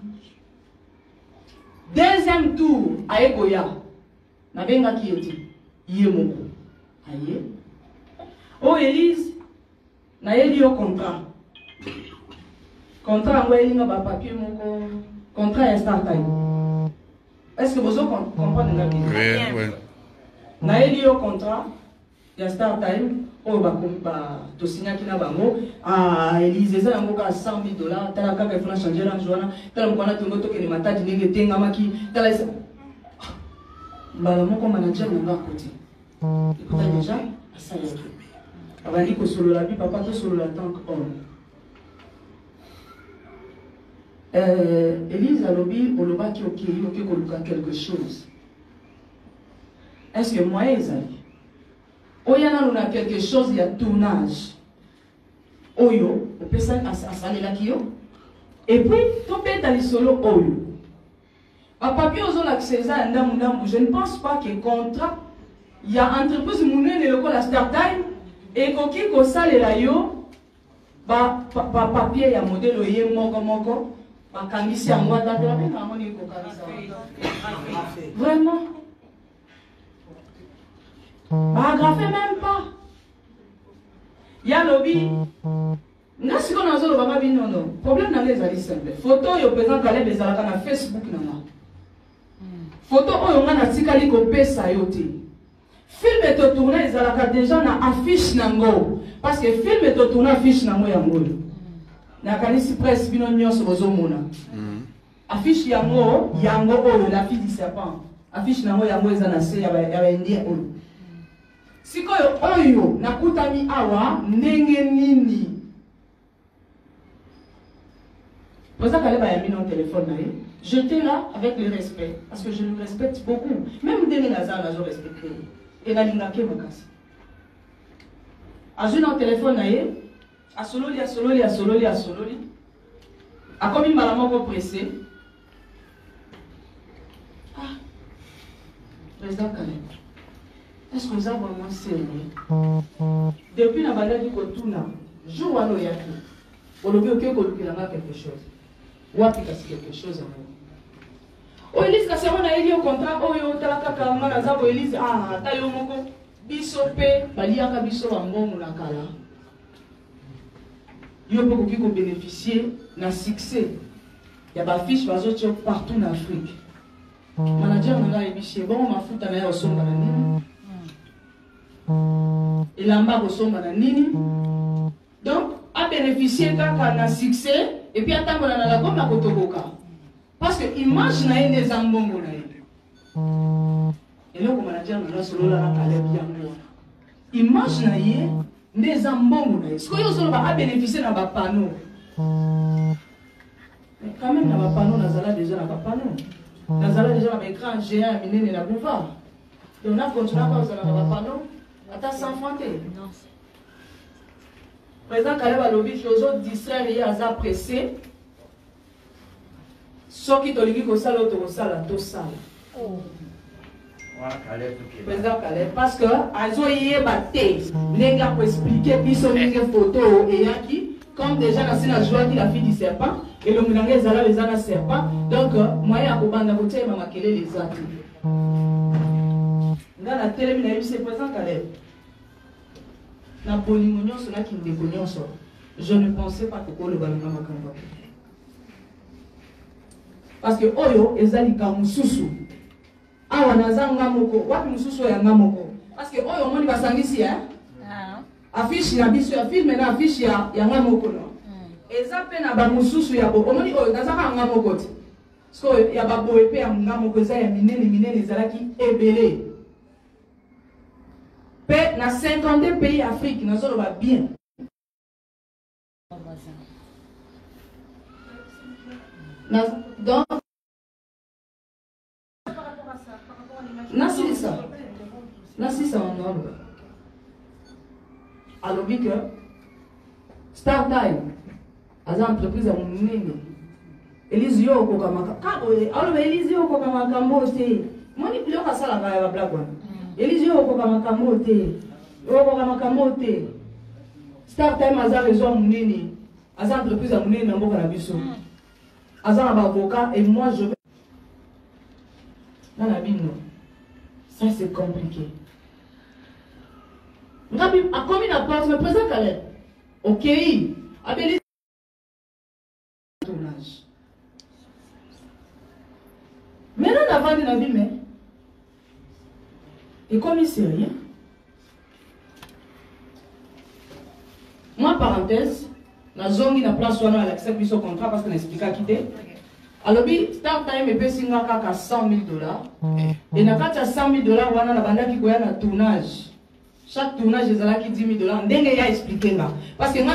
Deuxième tour ayegoya. Na benga ki eti. Iye moko. Aye. O Élise na yeli yo contrat. Contrat ngwe linga ba papier moko. Contrat est start time. Est-ce que vous comprenez la question? Oui. Na eu le contrat, il y a start time. On va to signer qui na bango. Ah, Élise, ça yango ka $100,000. Tala kaka il faut changer la journée. Tala mkwana tongo to kene matati nenge tenga maki. Tala ça. Bala moko manager na côté. Écoutez déjà, ça y est. Avant dit que solo la vie, papa to solo la tank homme. Élise a lobby au loba qui ok quelque chose. Est-ce que moi ezali? Oyana nous a quelque chose il y a tournage. Oyo, on peut ça à saler la kio. Et puis tout est dans les solo oyo. A papier aux autres César ndamundambu, je ne pense pas que contrat il y a entreprise mounene le la start time et koki ko sale la yo ba papier ya modèle oye moko. Vraiment. Agrafé même pas. Il y a lobby. N'a ce qu'on a zolo baba bi non. Problème dans les alis simple. Photo yo présent Caleb ezalaka na Facebook nana. Photo oyo nga na tikali ko pesa yo te. Film est tourné ezalaka déjà na affiche nango parce que film est tourné affiche nango ya ngoyo. nakanisi presse bino nyonso bozomona affiche yango oyo la fille du serpent affiche nango yango eza na se ya baindien oyo sikoyo oyo nakutami awa ndenge nini poza kaleba ya mino téléphone na ye j'étais là avec le respect parce que je le respecte beaucoup même ndenge naza nazo respecte et nalingake makasi azwi na téléphone na ye asololi akomi mbala moko pressé président Kaleb, est-ce que vous avez vraiment sérieux? Depuis la bande du Kotuna, jour où on y a tout, on a vu qu'il y a quelque chose. Ou a quelque chose à nous. Oh, Elise, la semaine a eu au contrat, oh, yo, talaka, kamana, zabo, Elise, ah, tayo moko, bisope, baliaka biso, ambon, la kala. Yo, pour qu'on bénéficier d'un succès. Il y a des fiches partout en Afrique. Manager nanga ebiché bon mafuta na ya osomba na nini elamba osomba na nini donc a bénéficier kaka na succès et puis atambola na la goma kotokoka parce que image na ene zambongo na ye eloko manager nanga solola na kale yango image na ye nde zambongo na ye ce que yo soloba a bénéficier na ba panneau mais quand même na ba panneau nazala déjà na ba panneau nazala déjà un écran géant minene na boulevard donc on a continué à cause de la panneau ata sans fronté président Kaleb alobi les autres distraire et aza pressé soki tolingi kosala to kosala to sala président Kaleb parce que azo yeba te ndenge ko expliquer biso ndenge photo eyaki comme déjà na joie qui la fille du serpent et le moulanga ezala les ana serpent donc moyen akobanda kotia ma makele les ati nga na telemi na yebisi président Kaleb na bolingo nyonso na kindeko nyonso je ne pensais pas que le balanga makambo parce que oyo ezali ka mususu awa nazanga moko wapi mususu ya ngamoko parce que oyo moni basangisi hein affiche ya biso ya film na affiche ya ngamoko no eza pe na ba mususu ya bo omoni oyo nazaka ngamoko te so ya ba boye pe ya ngamoko eza ya minene ezalaki ebele pe na 52 pays Afrique nazolo ba bien donc nasi ça en ordre alobi que Star Time aza entreprise ya munene Elise yo kokamaka kaboye alobi Elise yo kokamaka mbote moni bilo kasala ba blague wana Elise yo kokamaka mbote yo kokamaka mbote Star Time aza réseau munene aza entreprise ya munene na mboka na biso aza na ba avocat et moi je vais dans la bino ça c'est compliqué. Ngabi a commis la porte le président Kaleb. OK, abeli tournage. Maintenant on a vendu la vie mais et comme c'est rien. Moi parenthèse, la zone qui na place on a accepté son contrat parce qu'on explique à quitter. Alors, Star Time est payé à $100,000. Et dans le 100,000$, on a un tournage. Chaque tournage est à $10,000. On a expliqué. Parce que on a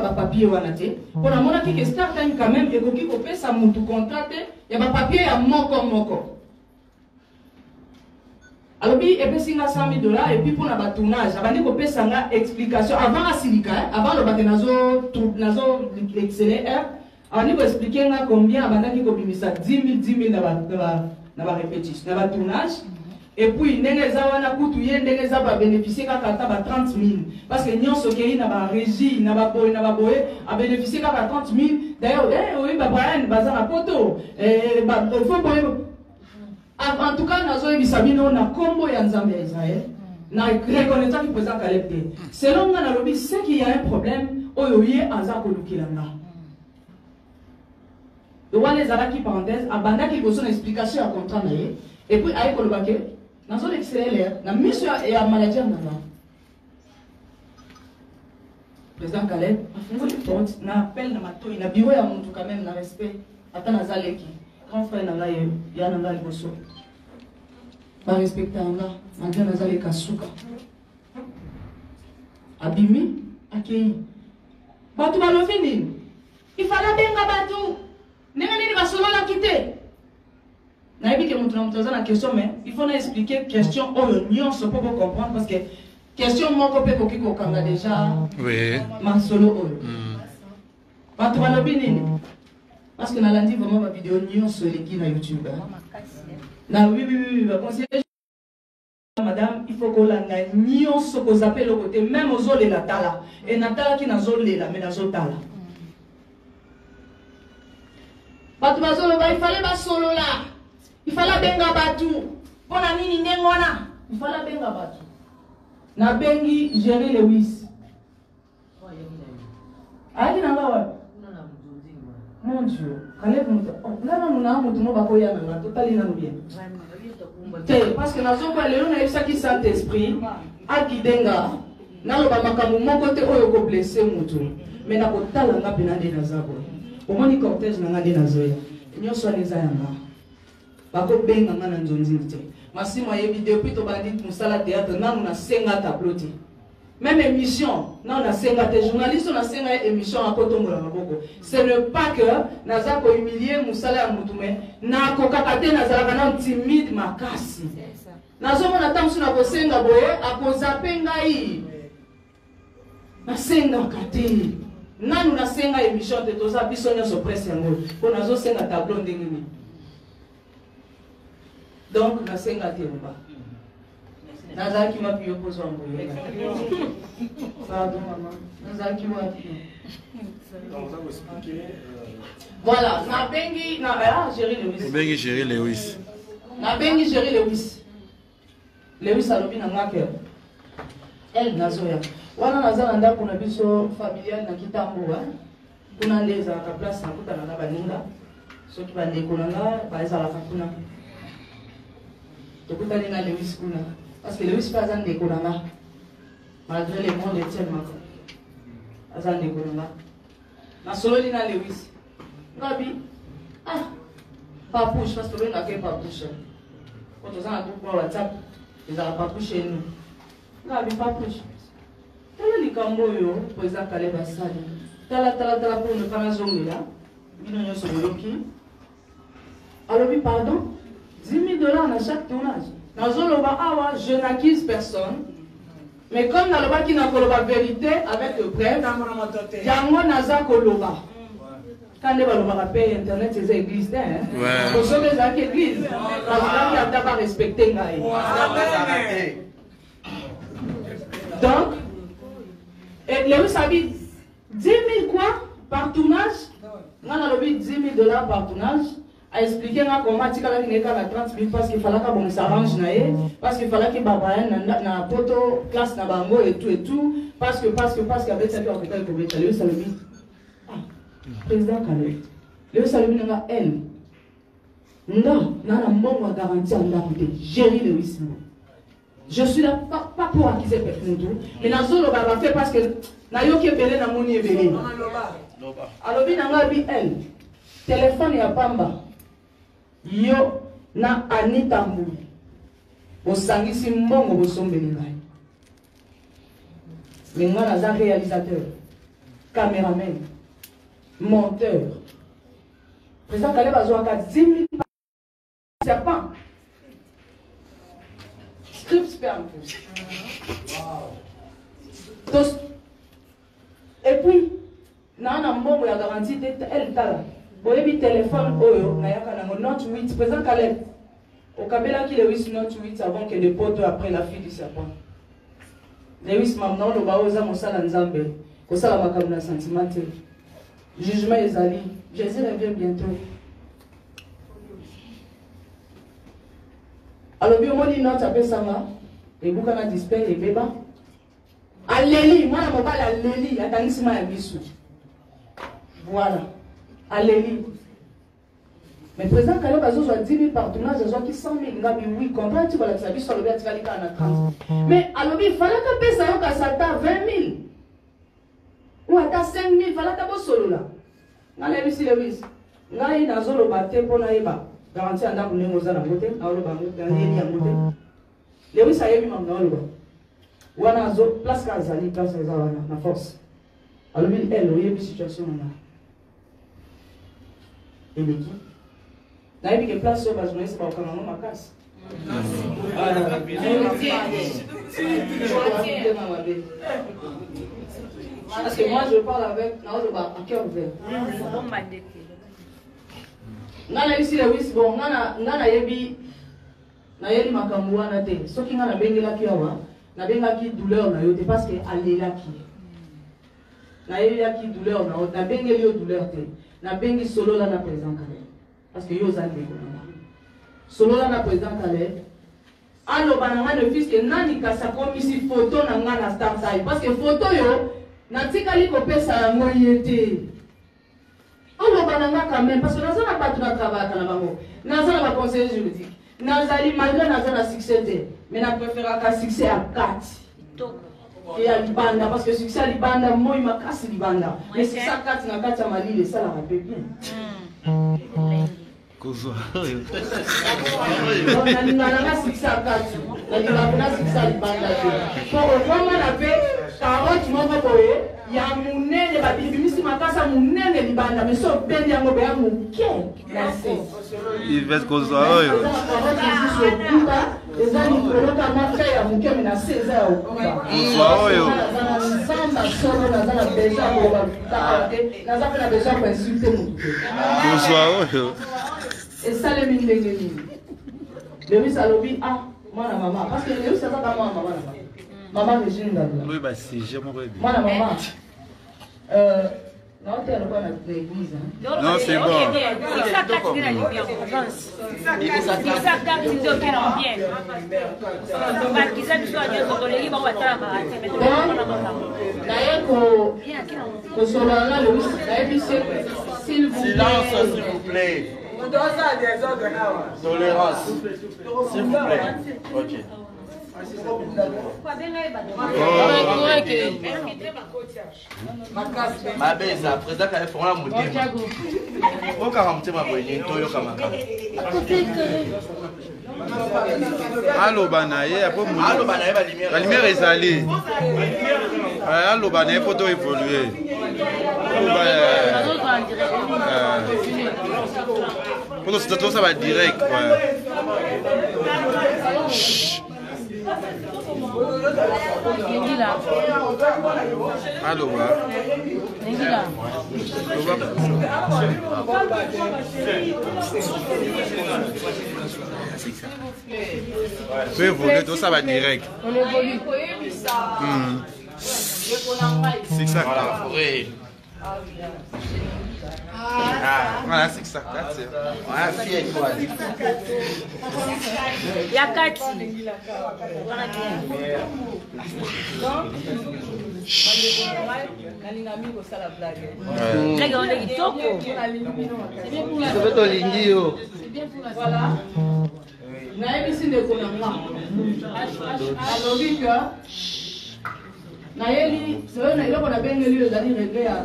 un papier. On a un Star Time quand même, et on a ça contrat. Il y a un papier à moko. Alors, il y a $100,000 et puis pour le tournage, on a une explication. Avant la silica, avant le nazo XLR. Alors, il faut expliquer combien il faut 10 000 dans la répétition, dans le tournage. Et puis, il y a bénéficié de 30 000. Parce que nous avons la régie, nous avons bénéficié de 30 000. D'ailleurs, oui, Brian, bazar poto. En tout cas, nous avons dit que combo Yanzambe Israël. Nous avons reconnaissance du président Kaleb. Selon nous, c'est qu'il y a un problème, il y a un donc, les arabes qui parenthèse, abanda qui pose une explication à contrat et puis avec le baquet, dans son XLR, la mission et à manager maintenant. président Caleb afungoli porte na appel na matoi na bureau ya muntu quand même na respect ata na zaleki grand frère na ngai ya na ngai liboso ba respecter nga malgré na zaleka suka abimi akei batu balobi nini ifala benga batu ndenge nini basololaki te nayebi ke mutu na mutu aza na question mais il faut na expliquer question oyo nyonso mpo comprendre parce que question moko mpe koki kokanga déjà masolo oyo bato balobi nini parce que nalandi vraiment bavideo nyonso eleki na YouTube na oui baconseiller madame il faut kolanda nyonso kozape eloko te même ozolela tala e natalaki nazolela me nazotala bato bazoloba ifale basolola ifala benga batu mpona nini ndenge wana ifala benga batu na bengi Jerry Lewis ayaki nanga wapi mon dieu Caleb mutu nga nanu na mutu mo bakoya nanga totali nanu bien te parce que nazokoya lelo nayebisaki saint esprit akidenga naloba makambo moko te oyo koblesse mutu me nakotala nga mpe na nde naza boye omoni cortège nanga nde nazoya nyonso wana eza yanga bakobenga nga na nzonzili te masimo ayebi depuis tobandi mosala théâtre nanu nasenga tableau te même émission nanu nasenga te journaliste oyo nasenga émission akotombola maboko ce n'est pas que naza kohumilie mosala ya motu me nakokaka te nazalaka nanu timide makasi nazomona ntango mosu nakosenga boye akozape ngai nasengaka te nanu nasenga émission te toza biso nyonso presse yango mpo nazosenga tableau ndenge nini donc nasenga te mba nazalaki wapi yo kozwa mboye pardon maman nazalaki wapi voilà nabengi na Jerry Lewis obengi Jerry Lewis nabengi Jerry Lewis alobi na nga ke elle nazoya wana naza na ndako na biso familial na kitambo kuna nde ezalaka place nakutana na baninga soki bandeko na nga baezalaka kuna tokutani na Lewis kuna parce que Lewis pas un ndeko na nga malgré le monde tellement aza ndeko na nga nasololi na Lewis ngabi papouche parce que tobenga ke papouche quand toza na groupe WhatsApp ezala papouche enu ngabi papouche tala likambo oyo po eza Caleb asali tala mpo nepa nazongela bino nyonso boyoki alobi pardon 10 000 $ à chaque tournage. Awa, je n'accuse personne. Mais comme dans le bas qui n'a pas vérité avec le prêtre, Yango Naza Koloba. Quand les balobas paye internet, c'est église. Vous savez ça qui église. Parce qu'il n'a pas respecté Ngaï. Donc, les Sabi, 10 000 quoi par tournage? On a 10 000 $ par tournage. A expliqué comment tu as fait 30 000 parce qu'il fallait qu'on s'arrange, parce qu'il fallait qu'il y ait na poto classe na bango et tout, parce que avec ça qui a fait le problème, le Salomi, président Caleb, le Salomi n'a elle, non, n'a pas garanti à l'âme gérer le risque. Je suis là pas pour accuser personne, mais dans zone on va faire parce que na yo qui belé na moni belé. Alors bien n'a bi elle, téléphone ya pamba. Yo na Anita Mbou osangisi mbongo bosombeli ngai mais moi naza réalisateur caméraman monteur président Caleb azwaka 10 000 serpent script sperme et puis na mbongo ya garantie elle tala boyebi téléphone oyo nayaka nango note 8 président Caleb okabelaki Lewis note 8 avant que le poteau après la fille du serpent Lewis mamna oloba oyo eza mosala nzambe kosala makambo na sentiment te jugement ezali Jésus revient bientôt alobi omoni note apesanga ebuka na display ebeba aleli mwana mobali aleli atangisima ya misu voilà Alléluia. Mais président Caleb a 10 000 par tournage, il 100 000. Oui, comprends, tu vas la savoir sur le bien, tu vas aller à 30. Mais alors, il fallait que ça ait 20 000. ou ata 5000 fala ta bosolo la ngale bisi Lewis ngai nazolo bate pona yeba garantie anda kunengo za na ngote awolo bango ngeli ya ngote Lewis ayebi mamna walo wana zo place ka zali place za wana na force alobi elle oyebi situation na eleki nayebi ke place oyo bajournaliste baokangango makasi parce que moi je parle avec à cœur ouvert. Ngana ici Lewis bon ngana yebi na yeli makambo wana te soki ngana bengelaki awa na bengaki douleur na yo te parce que alelaki na yelaki douleur na yo na bengeli yo douleur te na bengi solo la na président Kalé parce que yo zali ko na solo la na président Kalé allo bananga le fils que nani kasa komisi photo na ngana star time parce que photo yo na tikali ko pesa yango yete allo bananga quand même parce que naza na pas tout na travail kana bango naza na conseiller juridique nazali malgré naza na succès te mais na préférer ka succès à 4 et à libanda parce que succès à libanda moi il m'a cassé libanda mais c'est ça 4 na 4 ya malile ça la rappelle bien Kozo. na succès à 4 na succès à libanda pour vraiment la paix carotte moko boye ya munene babibimisi makasa munene libanda mais so bendi yango be ya muke merci Il va Kozo oyo. eza likolo kama fe ya muke me na se eza ya Kozo oyo. nzamba solo naza na besoin koloba naza mpe na besoin koinsulte motu Kozo oyo. esalemi ndenge nini Lewis alobi mwana mama parce que Lewis aza ka mwana mama na mama Regine Ngabula Oui, bah c'est j'ai mon rêve. mwana mama non t'es alors pas na l'église Non, c'est bon. Ça carte qui la lumière avance. Ça carte qui doit bien en bien. Ba kiza biso adio kotoleri ba watala ba ate mais naye ko solana Lewis nayebi s'il vous plaît Silence, s'il vous plaît. Tolérance. S'il vous plaît. Ok. Mabeza, président Kalé fera la moitié. Au 40 ma boîte, Toyo Kamaka. Allo banaye après mon. Allo banaye ba lumière. La lumière est allée. Allo banaye photo évoluer. Pour tout ça va direct. Allo ba. Tu évoluer, tout ça va direct. on évolue C'est ça. Voilà, oui. Voilà, c'est ça. Voilà, fier toi. ya kati Lego on est toko. voilà nayebisi ndeko na nga alobi ke nayeli soyo na eloko nabengeli oyo ezali regre ya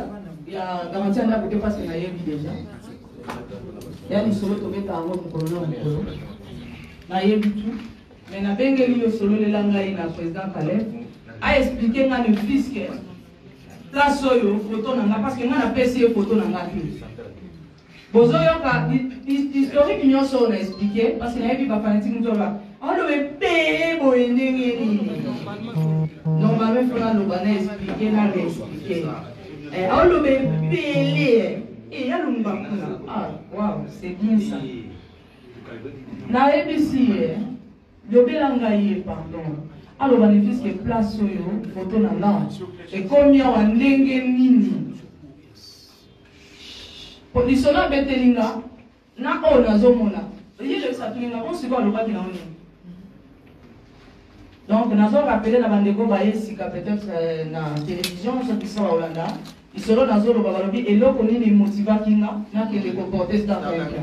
garantie ya ndako te parce que nayebi déjà ya lisolo tobeta yango mokolo na mokolo nayebi tu mais nabengeli yo sololela ngai na président Kalé aexplike nga ne fiske place oyo photo na nga parce que nga napesi ye photo na nga te bozoyoka historique nyonso oyo na explike parce que nayebi bafanatike nzoba aloba ebele boye ndenge nini normalement fona loba na explike na reexplike aloba ebele yalonga kuna wow c'est bien ça nayebisi ye lobela ngai ye pardon aloba ne fiske place oyo photo na nga ekomi awa ndenge nini lisolo abetelinga na oyo nazomona yelebisatulinga osika alobaki na oni donc nazorapele na bandeko baye sika peut-être na télévision soki so baolanda lisolo nazoloba balobi eloko nini motivaki nga nakende koporte starayeke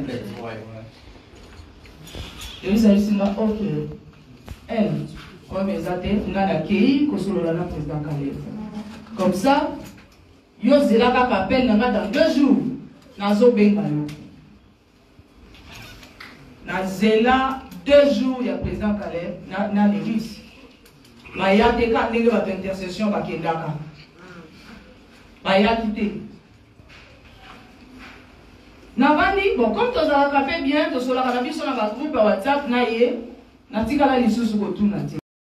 ebisabisinga ok elle oyo eza te nga nakei kosolola na président Kalé comme ça yo zela kaka appel nanga dans 2 jours nazobenga yo nazela 2 jours ya président Caleb na Lewis bayate ka ndenge ba intercession bakendaka bayaki te navandi bon comme tozalaka pe bien tosolaka na biso na ba groupe ya WhatsApp na ye natikala lisusu kotuna te